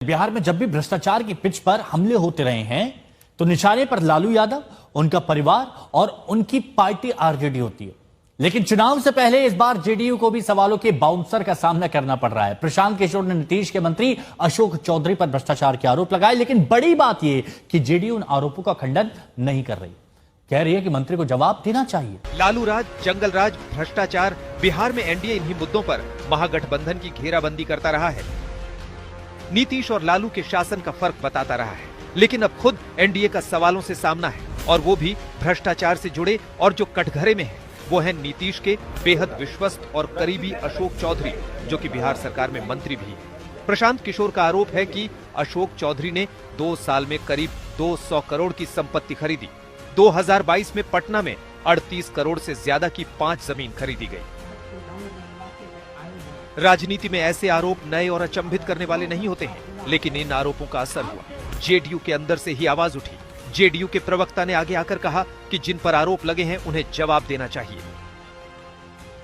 बिहार में जब भी भ्रष्टाचार की पिच पर हमले होते रहे हैं तो निशाने पर लालू यादव, उनका परिवार और उनकी पार्टी आरजेडी होती है। लेकिन चुनाव से पहले इस बार जेडीयू को भी सवालों के बाउंसर का सामना करना पड़ रहा है। प्रशांत किशोर ने नीतीश के मंत्री अशोक चौधरी पर भ्रष्टाचार के आरोप लगाए, लेकिन बड़ी बात यह कि जेडीयू उन आरोपों का खंडन नहीं कर रही। कह रही है कि मंत्री को जवाब देना चाहिए। लालू राज, जंगल राज, भ्रष्टाचार, बिहार में एनडीए इन्हीं मुद्दों पर महागठबंधन की घेराबंदी करता रहा है। नीतीश और लालू के शासन का फर्क बताता रहा है, लेकिन अब खुद एनडीए का सवालों से सामना है, और वो भी भ्रष्टाचार से जुड़े। और जो कटघरे में है वो है नीतीश के बेहद विश्वस्त और करीबी अशोक चौधरी, जो कि बिहार सरकार में मंत्री भी है। प्रशांत किशोर का आरोप है कि अशोक चौधरी ने 2 साल में करीब 200 करोड़ की संपत्ति खरीदी। 2022 में पटना में 38 करोड़ से ज्यादा की 5 जमीन खरीदी गई। राजनीति में ऐसे आरोप नए और अचंभित करने वाले नहीं होते हैं, लेकिन इन आरोपों का असर हुआ। जेडीयू के अंदर से ही आवाज उठी। जेडीयू के प्रवक्ता ने आगे आकर कहा कि जिन पर आरोप लगे हैं उन्हें जवाब देना चाहिए।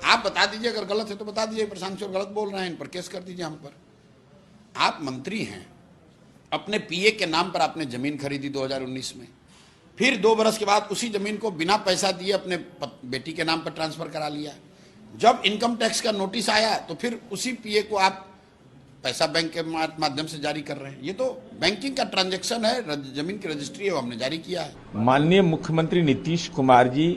आप बता दीजिए, अगर गलत है तो बता दीजिए, प्रशांत किशोर गलत बोल रहे हैं, इन पर केस कर दीजिए हम पर। आप मंत्री हैं, अपने पीए के नाम पर आपने जमीन खरीदी 2019 में, फिर 2 बरस के बाद उसी जमीन को बिना पैसा दिए अपने बेटी के नाम पर ट्रांसफर करा लिया। जब इनकम टैक्स का नोटिस आया तो फिर उसी पीए को आप पैसा बैंक के माध्यम से जारी कर रहे हैं। ये तो बैंकिंग का ट्रांजैक्शन है, जमीन की रजिस्ट्री है, वो हमने जारी किया है। माननीय मुख्यमंत्री नीतीश कुमार जी